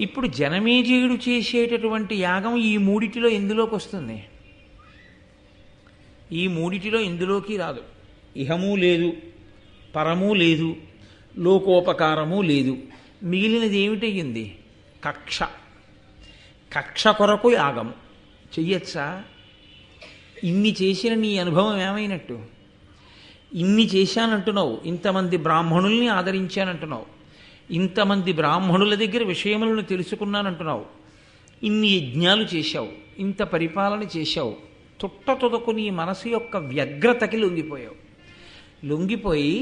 ఇప్పుడు జనమేజయుడు చేసేటటువంటి యాగం ఈ మూడిటిలో ఎందులోకి వస్తుంది? ఈ మూడిటిలో ఎందులోకి రాదు. ఇహము లేదు, పరము లేదు, లోకోపకారము లేదు. మిగిలినది ఏమిటయ్యింది? కక్ష. కక్ష కొరకు యాగము చెయ్యొచ్చా? ఇన్ని చేసిన నీ అనుభవం ఏమైనట్టు? ఇన్ని చేశానంటున్నావు, ఇంతమంది బ్రాహ్మణుల్ని ఆదరించానంటున్నావు, ఇంతమంది బ్రాహ్మణుల దగ్గర విషయములను తెలుసుకున్నానంటున్నావు, ఇన్ని యజ్ఞాలు చేశావు, ఇంత పరిపాలన చేశావు. తుదకు నీ మనసు యొక్క వ్యగ్రతకి లొంగిపోయావు. లొంగిపోయి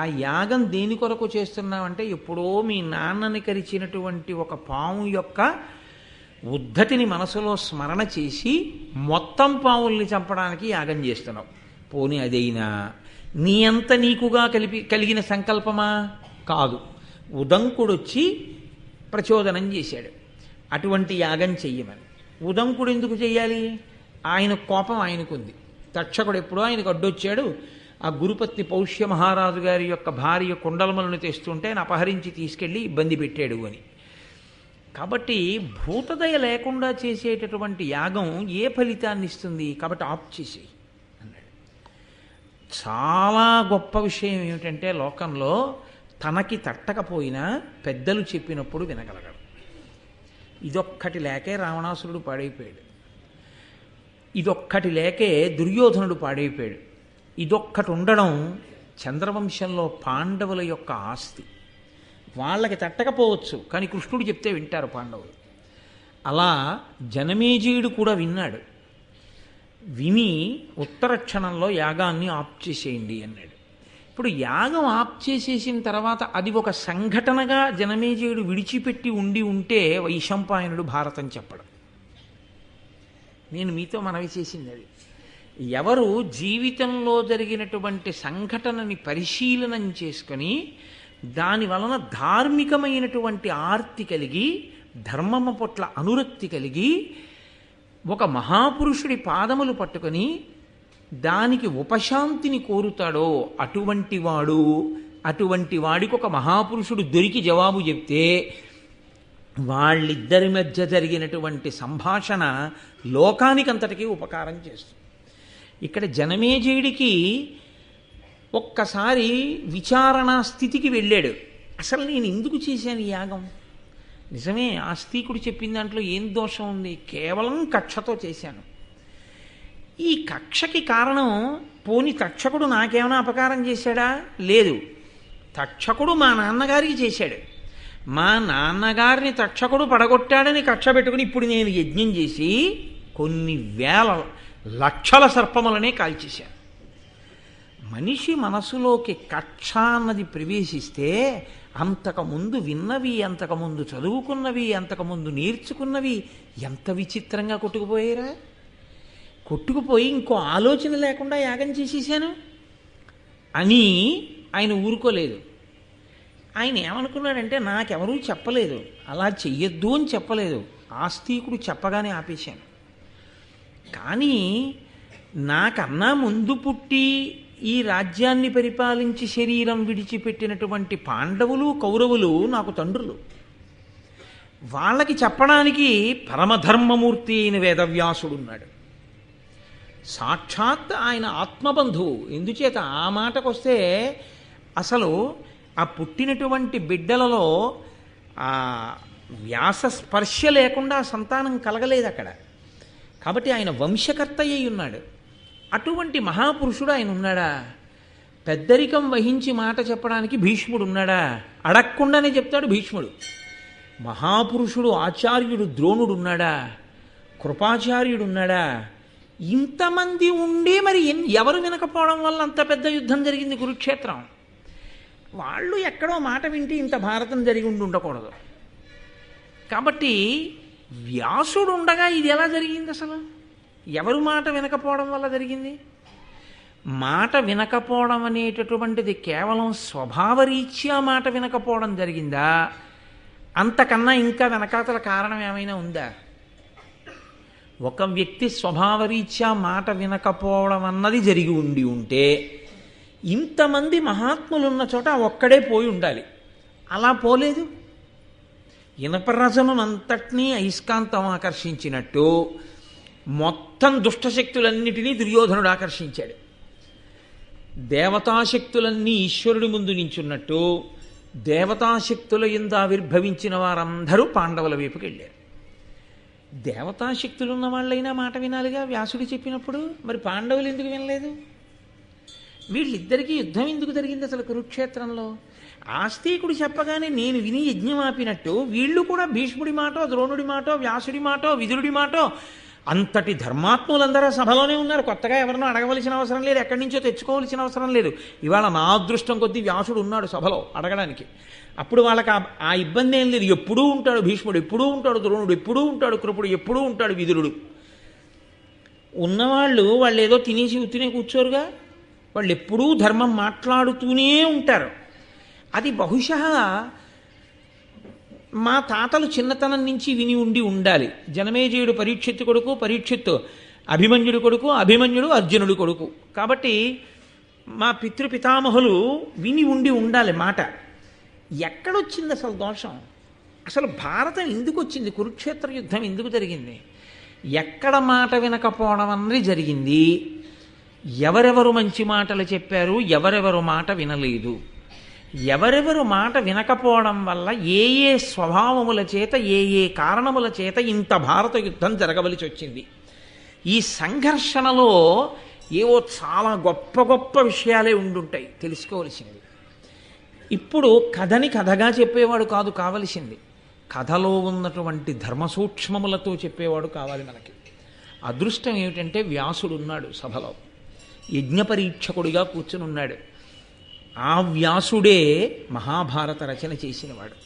ఆ యాగం దేని కొరకు చేస్తున్నావంటే ఎప్పుడో మీ నాన్నని కరిచినటువంటి ఒక పాము యొక్క ఉద్ధతిని మనసులో స్మరణ చేసి మొత్తం పావుల్ని చంపడానికి యాగం చేస్తున్నావు. పోనీ అదైనా నీ అంత నీకుగా కలిగిన సంకల్పమా? కాదు. ఉదంకుడొచ్చి ప్రచోదనం చేశాడు అటువంటి యాగం చెయ్యమని. ఉదంకుడు ఎందుకు చెయ్యాలి? ఆయన కోపం ఆయనకుంది. తక్షకుడు ఎప్పుడో ఆయనకు అడ్డొచ్చాడు. ఆ గురుపత్ని పౌష్య మహారాజు గారి యొక్క భార్య కుండలములను తెస్తుంటే ఆయన అపహరించి తీసుకెళ్ళి ఇబ్బంది పెట్టాడు అని. కాబట్టి భూతదయ లేకుండా చేసేటటువంటి యాగం ఏ ఫలితాన్ని ఇస్తుంది? కాబట్టి ఆప్ చేసేయి అన్నాడు. చాలా గొప్ప విషయం ఏమిటంటే లోకంలో తనకి తట్టకపోయినా పెద్దలు చెప్పినప్పుడు వినగలగడు. ఇదొక్కటి లేకే రావణాసురుడు పాడైపోయాడు. ఇదొక్కటి లేకే దుర్యోధనుడు పాడైపోయాడు. ఇదొక్కటి ఉండడం చంద్రవంశంలో పాండవుల యొక్క ఆస్తి. వాళ్ళకి తట్టకపోవచ్చు, కానీ కృష్ణుడు చెప్తే వింటారు పాండవులు. అలా జనమేజయుడు కూడా విన్నాడు. విని ఉత్తర క్షణంలో యాగాన్ని ఆప్ చేసేయండి అన్నాడు. ఇప్పుడు యాగం ఆప్ చేసేసిన తర్వాత అది ఒక సంఘటనగా జనమేజయుడు విడిచిపెట్టి ఉంటే వైశంపాయనుడు భారతం చెప్పడం. నేను మీతో మనవి చేసింది అది. ఎవరు జీవితంలో జరిగినటువంటి సంఘటనని పరిశీలనం చేసుకొని దాని వలన ధార్మికమైనటువంటి ఆర్తి కలిగి ధర్మము పట్ల అనురక్తి కలిగి ఒక మహాపురుషుడి పాదములు పట్టుకొని దానికి ఉపశాంతిని కోరుతాడో అటువంటి వాడికి ఒక మహాపురుషుడు దొరికి జవాబు చెప్తే వాళ్ళిద్దరి మధ్య జరిగినటువంటి సంభాషణ లోకానికంతటికీ ఉపకారం చేస్తుంది. ఇక్కడ జనమేజయుడికి ఒక్కసారి విచారణా స్థితికి వెళ్ళాడు. అసలు నేను ఎందుకు చేశాను ఈ యాగం? నిజమే, ఆస్తికుడు చెప్పిన దాంట్లో ఏం దోషం ఉంది? కేవలం కక్షతో చేశాను. ఈ కక్షకి కారణం పోని తక్షకుడు నాకేమైనా అపకారం చేశాడా? లేదు. తక్షకుడు మా నాన్నగారికి చేశాడు. మా నాన్నగారిని తక్షకుడు పడగొట్టాడని కక్ష పెట్టుకుని ఇప్పుడు నేను యజ్ఞం చేసి కొన్ని వేల లక్షల సర్పములనే కాల్చేశాను. మనిషి మనసులోకి కక్ష అన్నది ప్రవేశిస్తే అంతకుముందు విన్నవి, అంతకుముందు చదువుకున్నవి, అంతకుముందు నేర్చుకున్నవి ఎంత విచిత్రంగా కొట్టుకుపోయారా? కొట్టుకుపోయి ఇంకో ఆలోచన లేకుండా యాగం చేసేసాను అని ఆయన ఊరుకోలేదు. ఆయన ఏమనుకున్నాడంటే నాకెవరూ చెప్పలేదు, అలా చెయ్యొద్దు అని చెప్పలేదు, ఆస్తికుడు చెప్పగానే ఆపేశాను. కానీ నాకన్నా ముందు పుట్టి ఈ రాజ్యాన్ని పరిపాలించి శరీరం విడిచిపెట్టినటువంటి పాండవులు కౌరవులు నాకు తండ్రులు. వాళ్ళకి చెప్పడానికి పరమధర్మమూర్తి అయిన వేదవ్యాసుడున్నాడు. సాక్షాత్ ఆయన ఆత్మబంధువు. ఎందుచేత ఆ మాటకొస్తే అసలు ఆ పుట్టినటువంటి బిడ్డలలో ఆ వ్యాస స్పర్శ లేకుండా సంతానం కలగలేదు అక్కడ. కాబట్టి ఆయన వంశకర్త అయి ఉన్నాడు. అటువంటి మహాపురుషుడు ఆయన ఉన్నాడా? పెద్దరికం వహించి మాట చెప్పడానికి భీష్ముడు ఉన్నాడా? అడగకుండానే చెప్తాడు భీష్ముడు. మహాపురుషుడు ఆచార్యుడు ద్రోణుడు ఉన్నాడా? కృపాచార్యుడు ఉన్నాడా? ఇంతమంది ఉండి మరి ఎవరు వినకపోవడం వల్ల అంత పెద్ద యుద్ధం జరిగింది కురుక్షేత్రం. వాళ్ళు ఎక్కడో మాట వింటే ఇంత భారతం జరిగి ఉండకూడదు. కాబట్టి వ్యాసుడు ఉండగా ఇది ఎలా జరిగింది? అసలు ఎవరు మాట వినకపోవడం వల్ల జరిగింది? మాట వినకపోవడం అనేటటువంటిది కేవలం స్వభావరీత్యా మాట వినకపోవడం జరిగిందా? అంతకన్నా ఇంకా వెనకాతల కారణం ఏమైనా ఉందా? ఒక వ్యక్తి స్వభావరీత్యా మాట వినకపోవడం అన్నది జరిగి ఉంటే ఇంతమంది మహాత్ములున్న చోట ఒక్కడే పోయి ఉండాలి. అలా పోలేదు. ఇనపరజనునంతటినీ అయస్కాంతం ఆకర్షించినట్టు మొత్తం దుష్టశక్తులన్నిటినీ దుర్యోధనుడు ఆకర్షించాడు. దేవతాశక్తులన్నీ ఈశ్వరుడి ముందు నించున్నట్టు దేవతాశక్తుల యందు ఆవిర్భవించిన వారందరూ పాండవుల వైపుకి వెళ్ళారు. దేవతాశక్తులు ఉన్న వాళ్ళైనా మాట వినాలిగా వ్యాసుడు చెప్పినప్పుడు. మరి పాండవులు ఎందుకు వినలేదు? వీళ్ళిద్దరికీ యుద్ధం ఎందుకు జరిగింది అసలు కురుక్షేత్రంలో? ఆస్తికుడు చెప్పగానే నేను విని యజ్ఞం ఆపినట్టు వీళ్ళు కూడా భీష్ముడి మాటో, ద్రోణుడి మాటో, వ్యాసుడి మాటో, విదురుడి మాటో, అంతటి ధర్మాత్ములందరూ సభలోనే ఉన్నారు. కొత్తగా ఎవరినో అడగవలసిన అవసరం లేదు, ఎక్కడి నుంచో తెచ్చుకోవలసిన అవసరం లేదు. ఇవాళ నా అదృష్టం కొద్దీ వ్యాసుడు ఉన్నాడు సభలో అడగడానికి. అప్పుడు వాళ్ళకి ఆ ఇబ్బంది ఏం లేదు. ఎప్పుడూ ఉంటాడు భీష్ముడు, ఎప్పుడూ ఉంటాడు ద్రోణుడు, ఎప్పుడూ ఉంటాడు కృపుడు, ఎప్పుడూ ఉంటాడు విదురుడు. ఉన్నవాళ్ళు వాళ్ళు ఏదో తినేసి ఉత్తినే కూర్చోరుగా, వాళ్ళు ఎప్పుడూ ధర్మం మాట్లాడుతూనే ఉంటారు. అది బహుశా మా తాతలు చిన్నతనం నుంచి విని ఉండాలి. జనమేజయుడు పరీక్షిత్తు కొడుకు, పరీక్షిత్తు అభిమన్యుడు కొడుకు, అభిమన్యుడు అర్జునుడు కొడుకు. కాబట్టి మా పితృపితామహులు విని ఉండాలి మాట. ఎక్కడొచ్చింది అసలు దోషం? అసలు భారతం ఎందుకు వచ్చింది? కురుక్షేత్ర యుద్ధం ఎందుకు జరిగింది? ఎక్కడ మాట వినకపోవడం అన్నది జరిగింది. ఎవరెవరు మంచి మాటలు చెప్పారు, ఎవరెవరు మాట వినలేదు. ఎవరెవరు మాట వినకపోవడం వల్ల ఏ ఏ స్వభావముల చేత, ఏ కారణముల చేత ఇంత భారత యుద్ధం జరగవలసి వచ్చింది. ఈ సంఘర్షణలో ఏవో చాలా గొప్ప గొప్ప విషయాలే ఉండుంటాయి తెలుసుకోవలసింది. ఇప్పుడు కథని కథగా చెప్పేవాడు కాదు కావలసింది, కథలో ఉన్నటువంటి ధర్మ సూక్ష్మములతో చెప్పేవాడు కావాలి మనకి. అదృష్టం ఏమిటంటే వ్యాసుడు ఉన్నాడు సభలో, యజ్ఞపరీక్షకుడిగా కూర్చుని ఉన్నాడు. ఆ వ్యాసుడే మహాభారత రచన చేసినవాడు.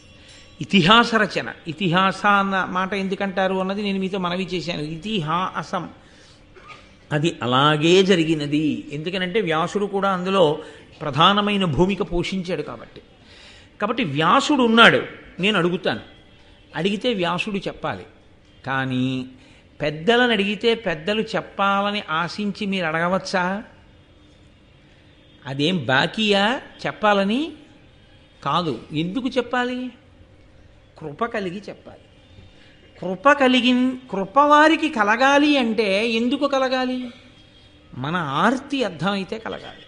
ఇతిహాస రచన, ఇతిహాస అన్న మాట ఎందుకంటారు అన్నది నేను మీతో మనవి చేశాను. ఇతిహాసం అది అలాగే జరిగినది. ఎందుకనంటే వ్యాసుడు కూడా అందులో ప్రధానమైన భూమిక పోషించాడు కాబట్టి వ్యాసుడు ఉన్నాడు. నేను అడుగుతాను, అడిగితే వ్యాసుడు చెప్పాలి. కానీ పెద్దలను అడిగితే పెద్దలు చెప్పాలని ఆశించి మీరు అడగవచ్చా? అదేం బాకీయా చెప్పాలని? కాదు. ఎందుకు చెప్పాలి? కృప కలిగి చెప్పాలి. కృప వారికి కలగాలి అంటే ఎందుకు కలగాలి? మన ఆర్తి అర్థమైతే కలగాలి.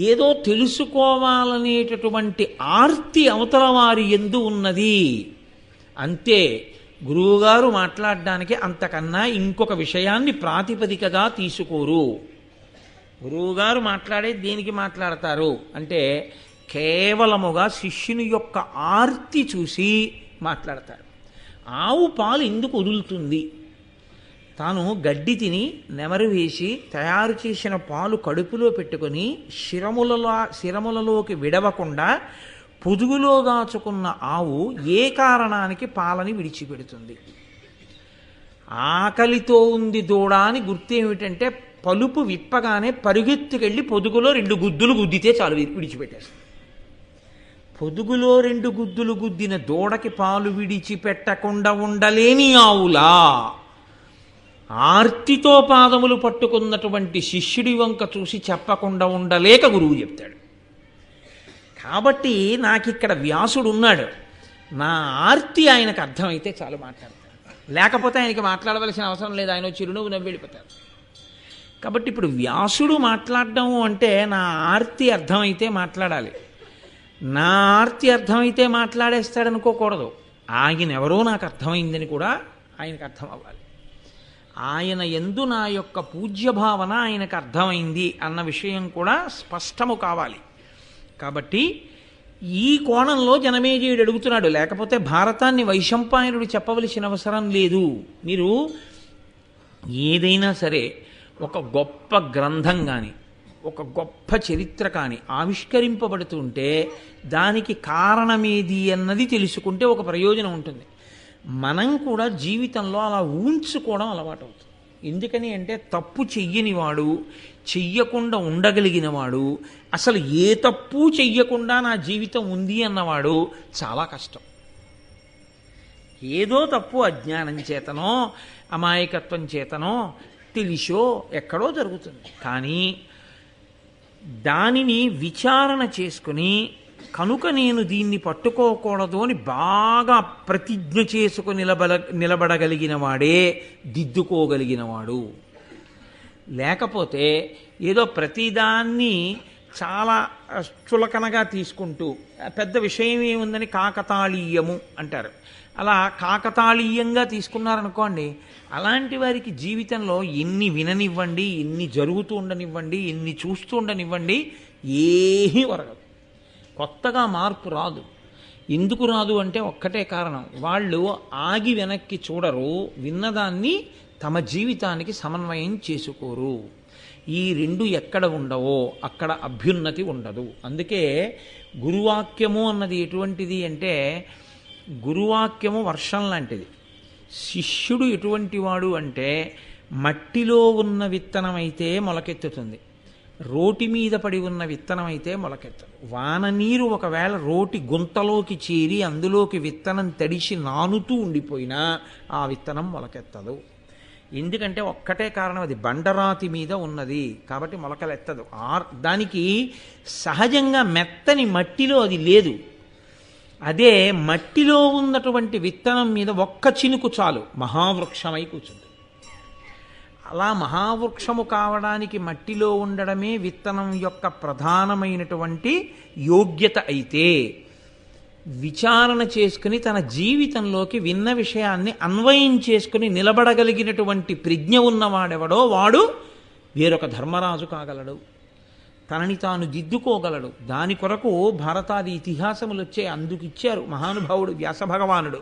ఏదో తెలుసుకోవాలనేటటువంటి ఆర్తి అవతల వారి యందు ఉన్నది అంతే. గురువుగారు మాట్లాడడానికి అంతకన్నా ఇంకొక విషయాన్ని ప్రాతిపదికగా తీసుకోరు. గురువుగారు మాట్లాడేది దేనికి మాట్లాడతారు అంటే కేవలముగా శిష్యుని యొక్క ఆర్తి చూసి మాట్లాడతారు. ఆవు పాలు ఎందుకు వదులుతుంది? తాను గడ్డి తిని నెమరు వేసి తయారు చేసిన పాలు కడుపులో పెట్టుకొని శిరములలోకి విడవకుండా పొదుగులో దాచుకున్న ఆవు ఏ కారణానికి పాలని విడిచిపెడుతుంది? ఆకలితో ఉంది దూడ అని గుర్తేమిటంటే పలుపు విప్పగానే పరుగెత్తుకెళ్ళి పొదుగులో 2 గుద్దులు గుద్దితే చాలు విడిచిపెట్టేస్తుంది. పొదుగులో 2 గుద్దులు గుద్దిన దూడకి పాలు విడిచిపెట్టకుండా ఉండలేని ఆవులా ఆర్తితో పాదములు పట్టుకున్నటువంటి శిష్యుడి వంక చూసి చెప్పకుండా ఉండలేక గురువు చెప్తాడు. కాబట్టి నాకిక్కడ వ్యాసుడు ఉన్నాడు, నా ఆర్తి ఆయనకు అర్థమైతే చాలు మాట్లాడతాడు. లేకపోతే ఆయనకి మాట్లాడవలసిన అవసరం లేదు, ఆయన చిరునవ్వు నవ్వి వెళ్ళిపోతారు. కాబట్టి ఇప్పుడు వ్యాసుడు మాట్లాడడం అంటే నా ఆర్తి అర్థమైతే మాట్లాడాలి. నా ఆర్తి అర్థమైతే మాట్లాడేస్తాడనుకోకూడదు. ఆయన ఎవరో నాకు అర్థమైందని కూడా ఆయనకు అర్థం అవ్వాలి. ఆయన యందు నా యొక్క పూజ్యభావన ఆయనకు అర్థమైంది అన్న విషయం కూడా స్పష్టము కావాలి. కాబట్టి ఈ కోణంలో జనమేజయుడు అడుగుతున్నాడు. లేకపోతే భారతాన్ని వైశంపాయనుడు చెప్పవలసిన అవసరం లేదు. మీరు ఏదైనా సరే ఒక గొప్ప గ్రంథం కానీ ఒక గొప్ప చరిత్ర కానీ ఆవిష్కరింపబడుతుంటే దానికి కారణమేది అన్నది తెలుసుకుంటే ఒక ప్రయోజనం ఉంటుంది. మనం కూడా జీవితంలో అలా ఊహించుకోవడం అలవాటు అవుతుంది. ఎందుకని అంటే తప్పు చెయ్యనివాడు, చెయ్యకుండా ఉండగలిగినవాడు, అసలు ఏ తప్పు చెయ్యకుండా నా జీవితం ఉంది అన్నవాడు చాలా కష్టం. ఏదో తప్పు అజ్ఞానం చేతనో అమాయకత్వం చేతనో తెలిసో ఎక్కడో జరుగుతుంది. కానీ దానిని విచారణ చేసుకుని కనుక నేను దీన్ని పట్టుకోకూడదు అని బాగా ప్రతిజ్ఞ చేసుకుని నిలబడగలిగిన వాడే దిద్దుకోగలిగినవాడు. లేకపోతే ఏదో ప్రతిదాన్ని చాలా చులకనగా తీసుకుంటూ పెద్ద విషయం ఏముందని కాకతాళీయము అంటారు. అలా కాకతాళీయంగా తీసుకున్నారనుకోండి, అలాంటి వారికి జీవితంలో ఎన్ని విననివ్వండి, ఎన్ని జరుగుతూ ఉండనివ్వండి, ఎన్ని చూస్తూ ఉండనివ్వండి, ఏమీ ఒరగదు. కొత్తగా మార్పు రాదు. ఎందుకు రాదు అంటే ఒక్కటే కారణం, వాళ్ళు ఆగి వెనక్కి చూడరు, విన్నదాన్ని తమ జీవితానికి సమన్వయం చేసుకోరు. ఈ రెండు ఎక్కడ ఉండవో అక్కడ అభ్యున్నతి ఉండదు. అందుకే గురువాక్యము అన్నది ఎటువంటిది అంటే, గురువాక్యము వర్షం లాంటిది. శిష్యుడు ఎటువంటి వాడు అంటే, మట్టిలో ఉన్న విత్తనం అయితే మొలకెత్తుతుంది, రోటి మీద పడి ఉన్న విత్తనం అయితే మొలకెత్తదు. వాన నీరు ఒకవేళ రోటి గుంతలోకి చేరి అందులోకి విత్తనం తడిసి నానుతూ ఉండిపోయినా ఆ విత్తనం మొలకెత్తదు. ఎందుకంటే ఒక్కటే కారణం, అది బండరాతి మీద ఉన్నది కాబట్టి మొలకలెత్తదు. దానికి సహజంగా మెత్తని మట్టిలో అది లేదు. అదే మట్టిలో ఉన్నటువంటి విత్తనం మీద ఒక్క చినుకు చాలు, మహావృక్షమై కూర్చుంది. అలా మహావృక్షము కావడానికి మట్టిలో ఉండడమే విత్తనం యొక్క ప్రధానమైనటువంటి యోగ్యత అయితే, విచారణ చేసుకుని తన జీవితంలోకి విన్న విషయాన్ని అన్వయం చేసుకుని నిలబడగలిగినటువంటి ప్రజ్ఞ ఉన్నవాడెవడో వాడు వేరొక ధర్మరాజు కాగలడు, తనని తాను దిద్దుకోగలడు. దాని కొరకు భారతాది ఇతిహాసములు వచ్చే అందుకు ఇచ్చారు మహానుభావుడు వ్యాసభగవానుడు.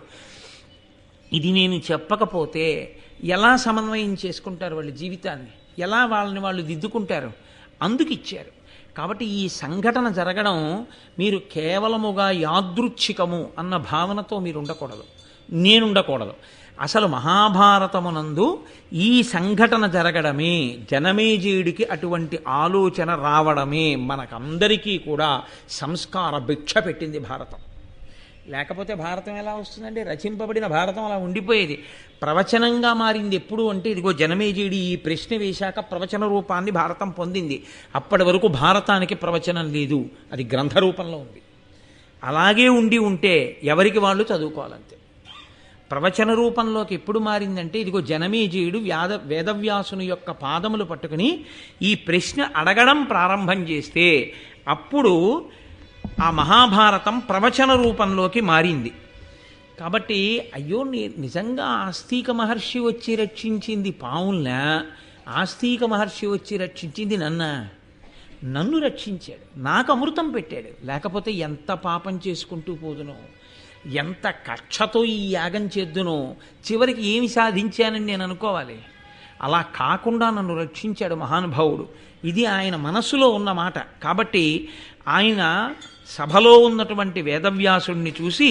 ఇది నేను చెప్పకపోతే ఎలా సమన్వయం చేసుకుంటారు వాళ్ళ జీవితాన్ని, ఎలా వాళ్ళని వాళ్ళు దిద్దుకుంటారు, అందుకు ఇచ్చారు. కాబట్టి ఈ సంఘటన జరగడం మీరు కేవలముగా యాదృచ్ఛికము అన్న భావనతో మీరు ఉండకూడదు, నేనుండకూడదు. అసలు మహాభారతమునందు ఈ సంఘటన జరగడమే, జనమేజయుడికి అటువంటి ఆలోచన రావడమే మనకందరికీ కూడా సంస్కార భిక్ష పెట్టింది భారతం. లేకపోతే భారతం ఎలా వస్తుందండి? రచింపబడిన భారతం అలా ఉండిపోయేది. ప్రవచనంగా మారింది ఎప్పుడు అంటే, ఇదిగో జనమేజయుడి ఈ ప్రశ్న వేశాక ప్రవచన రూపాన్ని భారతం పొందింది. అప్పటి వరకు భారతానికి ప్రవచనం లేదు, అది గ్రంథ రూపంలో ఉంది. అలాగే ఉంటే ఎవరికి వాళ్ళు చదువుకోవాలంతే. ప్రవచన రూపంలోకి ఎప్పుడు మారిందంటే, ఇదిగో జనమేజయుడు వేదవ్యాసుని యొక్క పాదములు పట్టుకుని ఈ ప్రశ్న అడగడం ప్రారంభం చేస్తే అప్పుడు ఆ మహాభారతం ప్రవచన రూపంలోకి మారింది. కాబట్టి అయ్యో, నిజంగా ఆస్తిక మహర్షి వచ్చి రక్షించింది పావుల్నా, ఆస్తిక మహర్షి వచ్చి రక్షించింది నన్ను రక్షించాడు, నాకు అమృతం పెట్టాడు. లేకపోతే ఎంత పాపం చేసుకుంటూ పోదునో, ఎంత కక్షతో ఈ యాగం చేద్దునో, చివరికి ఏమి సాధించానని నేను అనుకోవాలి. అలా కాకుండా నన్ను రక్షించాడు మహానుభావుడు. ఇది ఆయన మనస్సులో ఉన్న మాట. కాబట్టి ఆయన సభలో ఉన్నటువంటి వేదవ్యాసుణ్ణి చూసి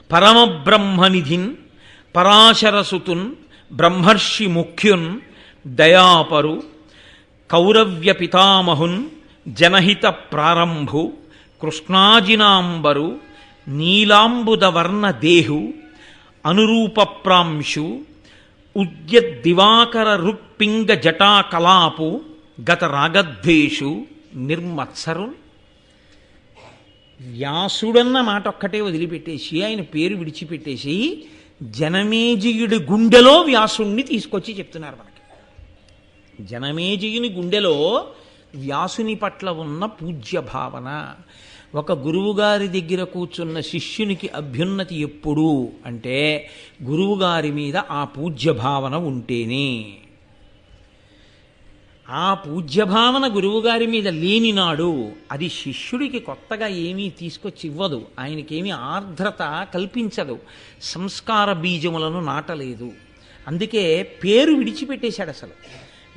పరమబ్రహ్మనిధిన్ పరాశరసుతున్ బ్రహ్మర్షి ముఖ్యున్ దయాపరు కౌరవ్య పితామహున్ జనహిత ప్రారంభు కృష్ణాజినాంబరు నీలాంబుదవర్ణ దేహు అనురూపప్రాంశు ఉద్యద్దివాకర రుక్పింగ జటాకలాపు గత రాగద్వేషు నిర్మత్సరు. వ్యాసుడన్న మాట ఒక్కటే వదిలిపెట్టేసి, ఆయన పేరు విడిచిపెట్టేసి జనమేజయుడి గుండెలో వ్యాసుణ్ణి తీసుకొచ్చి చెప్తున్నారు మనకి. జనమేజయుని గుండెలో వ్యాసుని పట్ల ఉన్న పూజ్య భావన. ఒక గురువుగారి దగ్గర కూర్చున్న శిష్యునికి అభ్యున్నతి ఎప్పుడు అంటే, గురువుగారి మీద ఆ పూజ్య భావన ఉంటేనే. ఆ పూజ్యభావన గురువుగారి మీద లేనినాడు అది శిష్యుడికి కొత్తగా ఏమీ తీసుకొచ్చి ఇవ్వదు, ఆయనకేమీ ఆర్ద్రత కల్పించదు, సంస్కార బీజములను నాటలేదు. అందుకే పేరు విడిచిపెట్టేశాడు. అసలు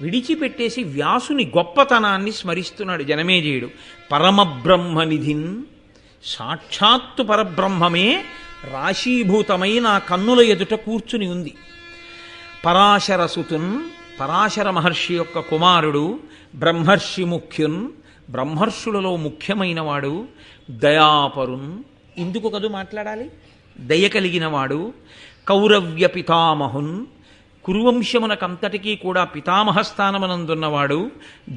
విడిచిపెట్టేసి వ్యాసుని గొప్పతనాన్ని స్మరిస్తున్నాడు జనమేజయుడు. పరమబ్రహ్మనిధిన్, సాక్షాత్తు పరబ్రహ్మమే రాశీభూతమై నా కన్నుల ఎదుట కూర్చుని ఉంది. పరాశరసుతున్, పరాశర మహర్షి యొక్క కుమారుడు. బ్రహ్మర్షి ముఖ్యున్, బ్రహ్మర్షులలో ముఖ్యమైనవాడు. దయాపరున్, ఇందుకు కదూ మాట్లాడాలి, దయ కలిగినవాడు. కౌరవ్య పితామహున్, కురువంశమునకంతటికీ కూడా పితామహ స్థానమనందున్నవాడు.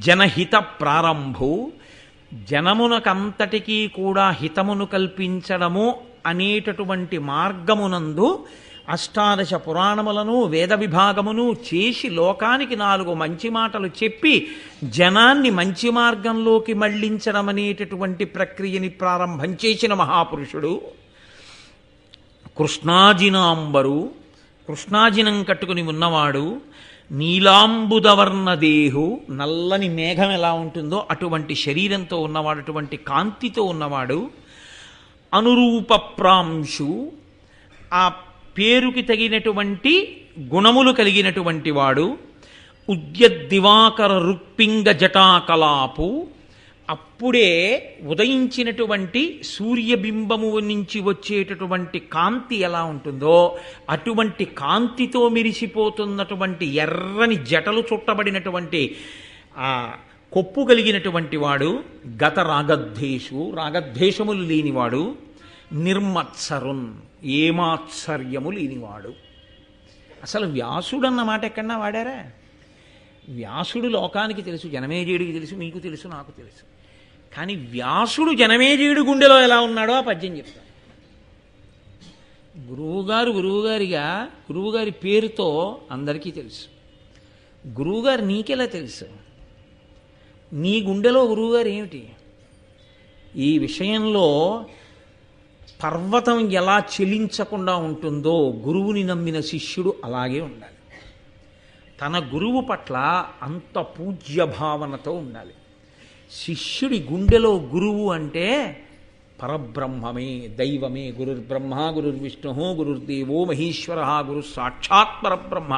జనహిత ప్రారంభు, జనమునకంతటికీ కూడా హితమును కల్పించడము అనేటటువంటి మార్గమునందు అష్టాదశ పురాణములను వేద విభాగమును చేసి లోకానికి 4 మంచి మాటలు చెప్పి జనాన్ని మంచి మార్గంలోకి మళ్లించడం అనేటటువంటి ప్రక్రియని ప్రారంభం చేసిన మహాపురుషుడు కృష్ణాజినాంబరు. కృష్ణాజినం కట్టుకుని ఉన్నవాడు, నీలాంబుదవర్ణదేహు, నల్లని మేఘం ఎలా ఉంటుందో అటువంటి శరీరంతో ఉన్నవాడు, అటువంటి కాంతితో ఉన్నవాడు, అనురూపప్రాంశు, ఆ పేరుకి తగినటువంటి గుణములు కలిగినటువంటి వాడు, ఉద్యద్దివాకర రుక్పింగ జటాకలాపు, అప్పుడే ఉదయించినటువంటి సూర్యబింబము నుంచి వచ్చేటటువంటి కాంతి ఎలా ఉంటుందో అటువంటి కాంతితో మెరిసిపోతున్నటువంటి ఎర్రని జటలు చుట్టబడినటువంటి ఆ కొప్పు కలిగినటువంటి వాడు, గత రాగద్వేషు, రాగద్వేషములు లేనివాడు, నిర్మత్సరున్, ఏమాత్సర్యము లేనివాడు. అసలు వ్యాసుడన్న మాట ఎక్కడన్నా వాడారా? వ్యాసుడు లోకానికి తెలుసు, జనమేజయుడికి తెలుసు, మీకు తెలుసు, నాకు తెలుసు. కానీ వ్యాసుడు జనమేజయుడి గుండెలో ఎలా ఉన్నాడో ఆ పద్యం చెప్తాను. గురువుగారి పేరుతో అందరికీ తెలుసు. గురువుగారు నీకెలా తెలుసు? నీ గుండెలో గురువుగారు ఏమిటి? ఈ విషయంలో పర్వతం ఎలా చెలించకుండా ఉంటుందో గురువుని నమ్మిన శిష్యుడు అలాగే ఉండాలి. తన గురువు పట్ల అంత పూజ్య భావనతో ఉండాలి. శిష్యుడి గుండెలో గురువు అంటే పరబ్రహ్మమే, దైవమే. గురుర్బ్రహ్మ గురుర్విష్ణు గురుర్దేవో మహేశ్వర గురు సాక్షాత్ పరబ్రహ్మ.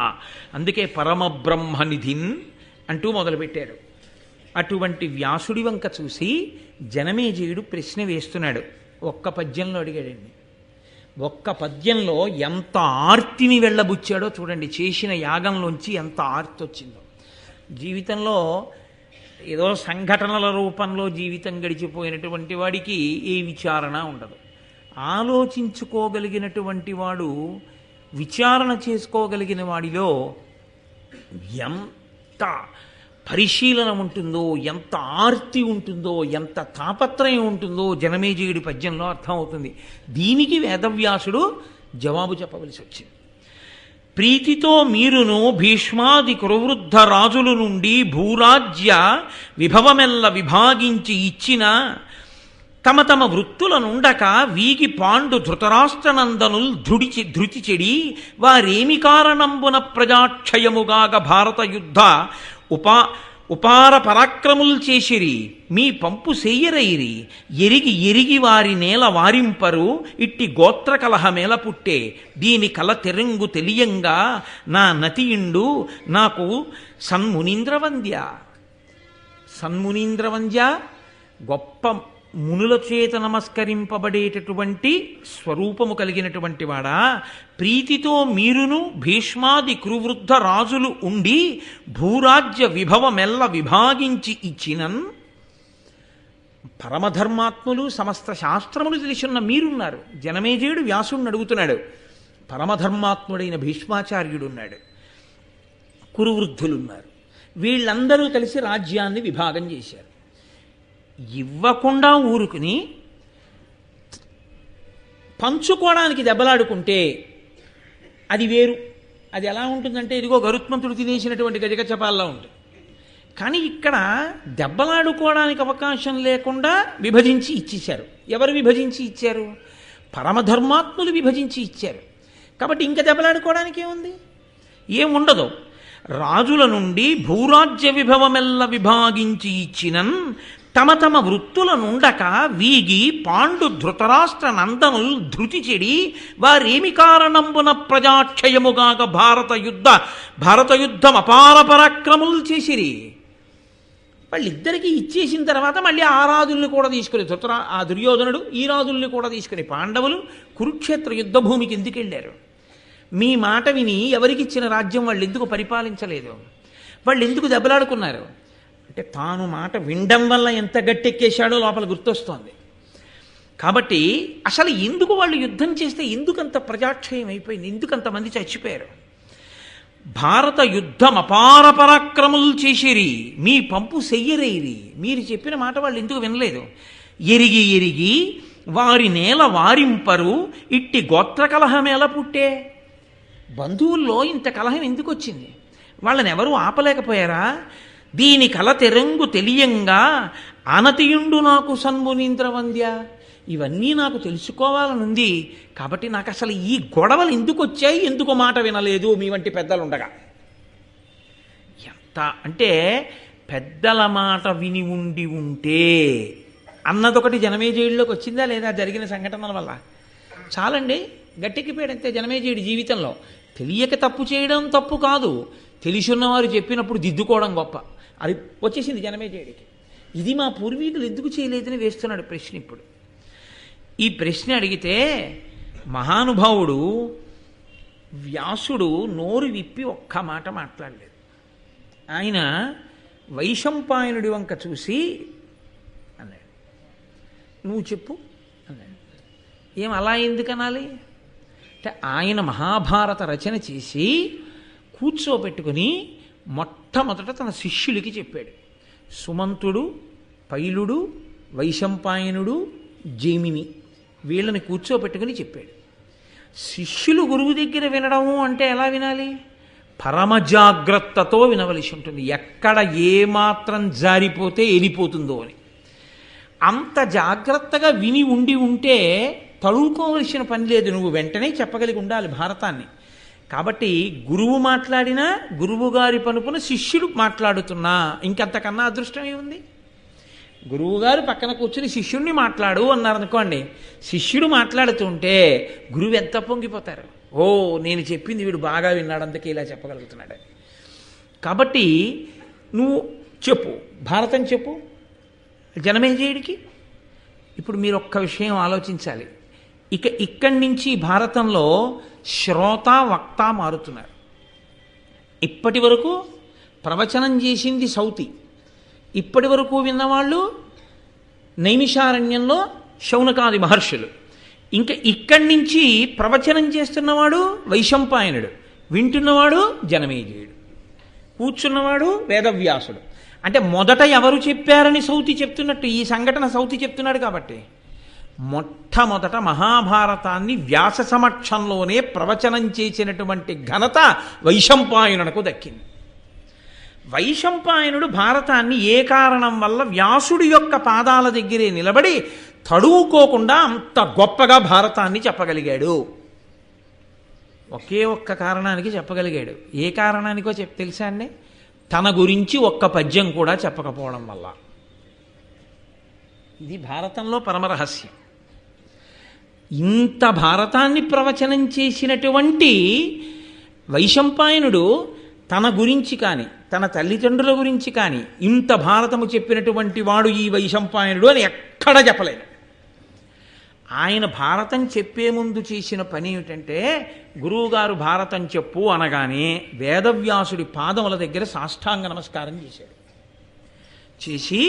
అందుకే పరమబ్రహ్మనిధిన్ అంటూ మొదలుపెట్టారు. అటువంటి వ్యాసుడి వంక చూసి జనమేజయుడు ప్రశ్న వేస్తున్నాడు. ఒక్క పద్యంలో అడిగాడండి. ఒక్క పద్యంలో ఎంత ఆర్తిని వెళ్ళబుచ్చాడో చూడండి. చేసిన యాగంలోంచి ఎంత ఆర్తి వచ్చిందో. జీవితంలో ఏదో సంఘటనల రూపంలో జీవితం గడిచిపోయినటువంటి వాడికి ఏ విచారణ ఉండదు. ఆలోచించుకోగలిగినటువంటి వాడు, విచారణ చేసుకోగలిగిన వాడిలో ఎంత పరిశీలన ఉంటుందో, ఎంత ఆర్తి ఉంటుందో, ఎంత తాపత్రయం ఉంటుందో జనమేజయుడి పద్యంలో అర్థమవుతుంది. దీనికి వేదవ్యాసుడు జవాబు చెప్పవలసి వచ్చింది. ప్రీతితో మీరును భీష్మాది కురువృద్ధ రాజుల నుండి భూరాజ్య విభవమెల్ల విభాగించి ఇచ్చిన తమ తమ వృత్తులనుండక వీగి పాండు ధృతరాష్ట్రనందనుల్ ధృతి చెడి వారేమి కారణంబున ప్రజాక్షయముగాగ భారత యుద్ధ ఉపార పరాక్రములు చేసిరి మీ పంపు సెయ్యరైరి ఎరిగి ఎరిగి వారి నేల వారింపరు ఇట్టి గోత్ర కలహమేల పుట్టే దీని కల తెరంగు తెలియంగా నా నతియిండు నాకు సన్మునీంద్రవంద్య గొప్ప మునుల చేత నమస్కరింపబడేటటువంటి స్వరూపము కలిగినటువంటి వాడా, ప్రీతితో మీరును భీష్మాది కురువృద్ధ రాజులు ఉండి భూరాజ్య విభవమెల్ల విభాగించి ఇచ్చినన్. పరమధర్మాత్ములు సమస్త శాస్త్రములు తెలిసిన మీరున్నారు. జనమేజయుడు వ్యాసుడిని అడుగుతున్నాడు. పరమధర్మాత్ముడైన భీష్మాచార్యుడున్నాడు, కురువృద్ధులున్నారు. వీళ్ళందరూ కలిసి రాజ్యాన్ని విభాగం చేశారు. ఇవ్వకుండా ఊరుకుని పంచుకోవడానికి దెబ్బలాడుకుంటే అది వేరు. అది ఎలా ఉంటుందంటే ఇదిగో గరుత్మంతుడు తినేసినటువంటి గజగజపాల్లో ఉంటుంది. కానీ ఇక్కడ దెబ్బలాడుకోవడానికి అవకాశం లేకుండా విభజించి ఇచ్చేశారు. ఎవరు విభజించి ఇచ్చారు? పరమధర్మాత్ములు విభజించి ఇచ్చారు. కాబట్టి ఇంకా దెబ్బలాడుకోవడానికి ఏముంది? ఏముండదు. రాజుల నుండి భూరాజ్య విభవమెల్ల విభాగించి ఇచ్చినన్ తమ తమ వృత్తులనుండక వీగి పాండు ధృతరాష్ట్ర నందనుల్ ధృతి చెడి వారేమి కారణంబున ప్రజాక్షయముగాక భారత యుద్ధం అపార పరాక్రములు చేసిరి. వాళ్ళిద్దరికీ ఇచ్చేసిన తర్వాత మళ్ళీ ఆ రాజుల్ని కూడా తీసుకుని ఆ దుర్యోధనుడు ఈ రాజుల్ని కూడా తీసుకుని పాండవులు కురుక్షేత్ర యుద్ధ భూమికి ఎందుకు వెళ్ళారు? మీ మాట విని ఎవరికిచ్చిన రాజ్యం వాళ్ళు ఎందుకు పరిపాలించలేదు? వాళ్ళు ఎందుకు దెబ్బలాడుకున్నారు? అంటే తాను మాట వినడం వల్ల ఎంత గట్టెక్కేశాడో లోపల గుర్తొస్తోంది. కాబట్టి అసలు ఎందుకు వాళ్ళు యుద్ధం చేస్తే ఎందుకంత ప్రజాక్షయం అయిపోయింది? ఎందుకంతమంది చచ్చిపోయారు? భారత యుద్ధం అపార పరాక్రములు చేసిరి, మీ పంపు చెయ్యరేరి. మీరు చెప్పిన మాట వాళ్ళు ఎందుకు వినలేదు? ఎరిగి ఎరిగి వారి నేల వారింపరు, ఇట్టి గోత్ర కలహం ఎలా పుట్టే? బంధువుల్లో ఇంత కలహం ఎందుకు వచ్చింది? వాళ్ళని ఎవరూ ఆపలేకపోయారా? దీని కల తెరంగు తెలియంగా అనతియుండు నాకు సన్మునీంద్ర వంద్య. ఇవన్నీ నాకు తెలుసుకోవాలనుంది. కాబట్టి నాకు అసలు ఈ గొడవలు ఎందుకు వచ్చాయి, ఎందుకు మాట వినలేదు మీ వంటి పెద్దలు ఉండగా? ఎంత అంటే పెద్దల మాట విని ఉండి ఉంటే అన్నదొకటి జనమేజయుడిలోకి వచ్చిందా లేదా జరిగిన సంఘటనల వల్ల? చాలండి, గట్టెక్కిపోయాడు అంతే జనమేజయుడి జీవితంలో. తెలియక తప్పు చేయడం తప్పు కాదు, తెలిసున్నవారు చెప్పినప్పుడు దిద్దుకోవడం గొప్ప. అది వచ్చేసింది జనమేజయుడికి. ఇది మా పూర్వీకులు ఎందుకు చేయలేదని వేస్తున్నాడు ప్రశ్న. ఇప్పుడు ఈ ప్రశ్న అడిగితే మహానుభావుడు వ్యాసుడు నోరు విప్పి ఒక్క మాట మాట్లాడలేదు. ఆయన వైశంపాయనుడి వంక చూసి అన్నాడు, నువ్వు చెప్పు అన్నాడు. ఏం అలా ఎందుకనాలి అంటే, ఆయన మహాభారత రచన చేసి కూర్చోబెట్టుకుని మొట్టమొదట తన శిష్యులకి చెప్పాడు. సుమంతుడు, పైలుడు, వైశంపాయనుడు, జైమిని వీళ్ళని కూర్చోబెట్టుకుని చెప్పాడు. శిష్యులు గురువు దగ్గర వినడము అంటే ఎలా వినాలి? పరమ జాగ్రత్తతో వినవలసి ఉంటుంది. ఎక్కడ ఏమాత్రం జారిపోతే వెళ్ళిపోతుందో అని అంత జాగ్రత్తగా విని ఉండి ఉంటే తడువుకోవలసిన పని లేదు. నువ్వు వెంటనే చెప్పగలిగి ఉండాలి భారతాన్ని. కాబట్టి గురువు మాట్లాడినా, గురువు గారి పనుపున శిష్యుడు మాట్లాడుతున్నా ఇంకంతకన్నా అదృష్టం ఏముంది? గురువుగారు పక్కన కూర్చుని శిష్యుడిని మాట్లాడు అన్నారనుకోండి, శిష్యుడు మాట్లాడుతుంటే గురువు ఎంత పొంగిపోతారు. ఓ, నేను చెప్పింది వీడు బాగా విన్నాడు, అందుకే ఇలా చెప్పగలుగుతున్నాడు. కాబట్టి నువ్వు చెప్పు, భారతం చెప్పు జనమేజయుడికి. ఇప్పుడు మీరు ఒక్క విషయం ఆలోచించాలి. ఇక్కడి నుంచి భారతంలో శ్రోత వక్త మారుతున్నారు. ఇప్పటి వరకు ప్రవచనం చేసింది సౌతి, ఇప్పటి వరకు విన్నవాళ్ళు నైమిషారణ్యంలో శౌనకాది మహర్షులు. ఇంకా ఇక్కడి నుంచి ప్రవచనం చేస్తున్నవాడు వైశంపాయనుడు, వింటున్నవాడు జనమేజయుడు, కూర్చున్నవాడు వేదవ్యాసుడు. అంటే మొదట ఎవరు చెప్పారని సౌతి చెప్తున్నట్టు ఈ సంఘటన సౌతి చెప్తున్నాడు. కాబట్టి మొట్టమొదట మహాభారతాన్ని వ్యాస సమక్షంలోనే ప్రవచనం చేసినటువంటి ఘనత వైశంపాయనునకు దక్కింది. వైశంపాయనుడు భారతాన్ని ఏ కారణం వల్ల వ్యాసుడి యొక్క పాదాల దగ్గరే నిలబడి తడువుకోకుండా అంత గొప్పగా భారతాన్ని చెప్పగలిగాడు? ఒకే ఒక్క కారణానికి చెప్పగలిగాడు. ఏ కారణానికో తెలుసా అండి? తన గురించి ఒక్క పద్యం కూడా చెప్పకపోవడం వల్ల. ఇది భారతంలో పరమరహస్యం. ఇంత భారతాన్ని ప్రవచనం చేసినటువంటి వైశంపాయనుడు తన గురించి కానీ, తన తల్లిదండ్రుల గురించి కానీ ఇంత భారతము చెప్పినటువంటి వాడు ఈ వైశంపాయనుడు అని ఎక్కడా చెప్పలేదు. ఆయన భారతం చెప్పే ముందు చేసిన పని ఏమిటంటే, గురువుగారు భారతం చెప్పు అనగానే వేదవ్యాసుడి పాదముల దగ్గర సాష్టాంగ నమస్కారం చేశాడు. చేసి,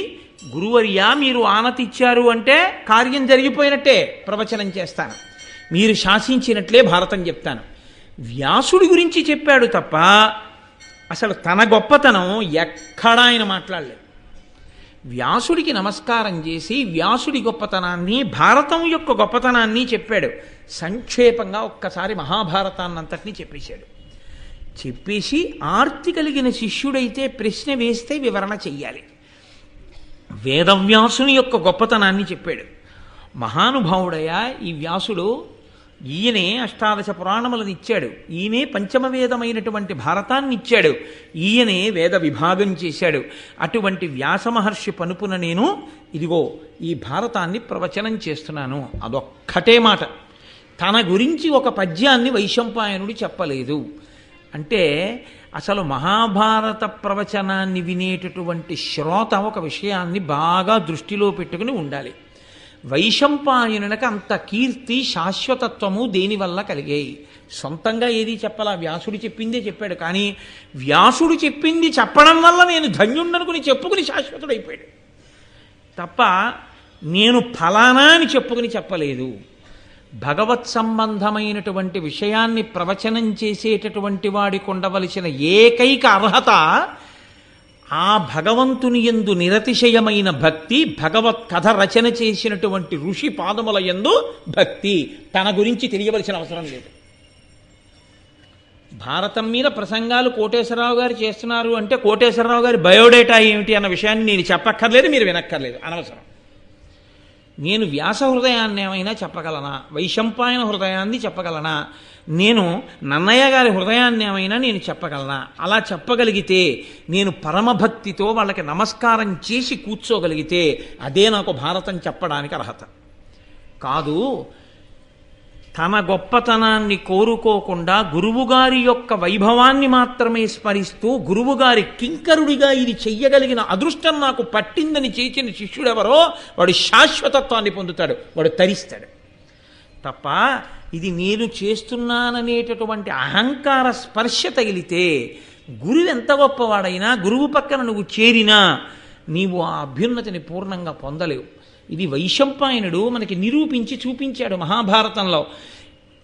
గురువర్యా మీరు ఆనతిచ్చారు అంటే కార్యం జరిగిపోయినట్టే, ప్రవచనం చేస్తాను, మీరు శాసించినట్లే భారతం చెప్తాను. వ్యాసుడి గురించి చెప్పాడు తప్ప అసలు తన గొప్పతనం ఎక్కడా ఆయన మాట్లాడలేదు. వ్యాసుడికి నమస్కారం చేసి వ్యాసుడి గొప్పతనాన్ని, భారతం యొక్క గొప్పతనాన్ని చెప్పాడు. సంక్షేపంగా ఒక్కసారి మహాభారతాన్నంతటినీ చెప్పేశాడు. చెప్పేసి ఆర్తి కలిగిన శిష్యుడైతే ప్రశ్న వేస్తే వివరణ చెయ్యాలి. వేదవ్యాసుని యొక్క గొప్పతనాన్ని చెప్పాడు. మహానుభావుడయ్యా ఈ వ్యాసుడు. ఈయనే అష్టాదశ పురాణములను ఇచ్చాడు, ఈయనే పంచమవేదమైనటువంటి భారతాన్ని ఇచ్చాడు, ఈయనే వేద విభాగం చేశాడు. అటువంటి వ్యాస మహర్షి పనుపున నేను ఇదిగో ఈ భారతాన్ని ప్రవచనం చేస్తున్నాను. అదొక్కటే మాట. తన గురించి ఒక పద్యాన్ని వైశంపాయనుడు చెప్పలేదు. అంటే అసలు మహాభారత ప్రవచనాన్ని వినేటటువంటి శ్రోత ఒక విషయాన్ని బాగా దృష్టిలో పెట్టుకుని ఉండాలి. వైశంపాయనునకు అంత కీర్తి, శాశ్వతత్వము దేనివల్ల కలిగాయి? సొంతంగా ఏది చెప్పాలా, వ్యాసుడు చెప్పిందే చెప్పాడు. కానీ వ్యాసుడు చెప్పింది చెప్పడం వల్ల నేను ధన్యుండనుకుని చెప్పుకుని శాశ్వతుడైపోయాడు తప్ప నేను ఫలానా అని చెప్పుకుని చెప్పలేదు. భగవత్ సంబంధమైనటువంటి విషయాన్ని ప్రవచనం చేసేటటువంటి వాడికి ఉండవలసిన ఏకైక అర్హత ఆ భగవంతుని యందు నిరతిశయమైన భక్తి, భగవత్ కథ రచన చేసినటువంటి ఋషి పాదముల యందు భక్తి. తన గురించి తెలియవలసిన అవసరం లేదు. భారతం మీద ప్రసంగాలు కోటేశ్వరరావు గారు చేస్తున్నారు అంటే కోటేశ్వరరావు గారి బయోడేటా ఏమిటి అన్న విషయాన్ని నేను చెప్పక్కర్లేదు, మీరు వినక్కర్లేదు, అనవసరం. నేను వ్యాస హృదయాన్ని ఏమైనా చెప్పగలనా? వైశంపాయన హృదయాన్ని చెప్పగలనా? నేను నన్నయ్య గారి హృదయాన్ని ఏమైనా నేను చెప్పగలనా? అలా చెప్పగలిగితే, నేను పరమభక్తితో వాళ్ళకి నమస్కారం చేసి కూర్చోగలిగితే అదే నాకు భారతం చెప్పడానికి అర్హత. కాదు, తన గొప్పతనాన్ని కోరుకోకుండా గురువుగారి యొక్క వైభవాన్ని మాత్రమే స్మరిస్తూ గురువుగారి కింకరుడిగా ఇది చెయ్యగలిగిన అదృష్టం నాకు పట్టిందని చేసిన శిష్యుడెవరో వాడు శాశ్వతత్వాన్ని పొందుతాడు, వాడు తరిస్తాడు. తప్ప ఇది నేను చేస్తున్నాననేటటువంటి అహంకార స్పర్శ తగిలితే గురువు ఎంత గొప్పవాడైనా, గురువు పక్కన నువ్వు చేరినా నీవు ఆ అభ్యున్నతిని పూర్ణంగా పొందలేవు. ఇది వైశంపాయనుడు మనకి నిరూపించి చూపించాడు మహాభారతంలో.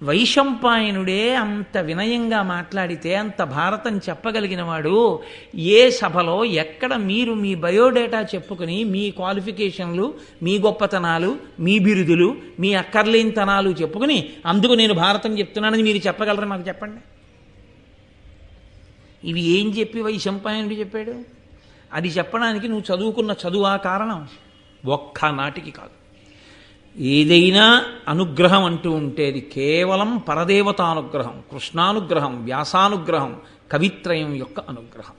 వైశంపాయనుడే అంత వినయంగా మాట్లాడితే, అంత భారతం చెప్పగలిగిన వాడు ఏ సభలో ఎక్కడ మీరు మీ బయోడేటా చెప్పుకుని మీ క్వాలిఫికేషన్లు, మీ గొప్పతనాలు, మీ బిరుదులు, మీ అక్కర్లేనితనాలు చెప్పుకుని అందుకు నేను భారతం చెప్తున్నానని మీరు చెప్పగలరా? నాకు చెప్పండి. ఇవి ఏం చెప్పి వైశంపాయనుడు చెప్పాడు? అది చెప్పడానికి నువ్వు చదువుకున్న చదువా కారణం? ఒక్కనాటికి కాదు. ఏదైనా అనుగ్రహం అంటూ ఉంటే అది కేవలం పరదేవతానుగ్రహం, కృష్ణానుగ్రహం, వ్యాసానుగ్రహం, కవిత్రయం యొక్క అనుగ్రహం.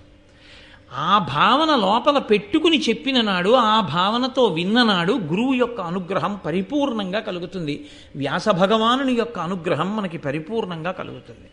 ఆ భావన లోపల పెట్టుకుని చెప్పిన నాడు, ఆ భావనతో విన్ననాడు గురువు యొక్క అనుగ్రహం పరిపూర్ణంగా కలుగుతుంది. వ్యాస భగవానుని యొక్క అనుగ్రహం మనకి పరిపూర్ణంగా కలుగుతుంది.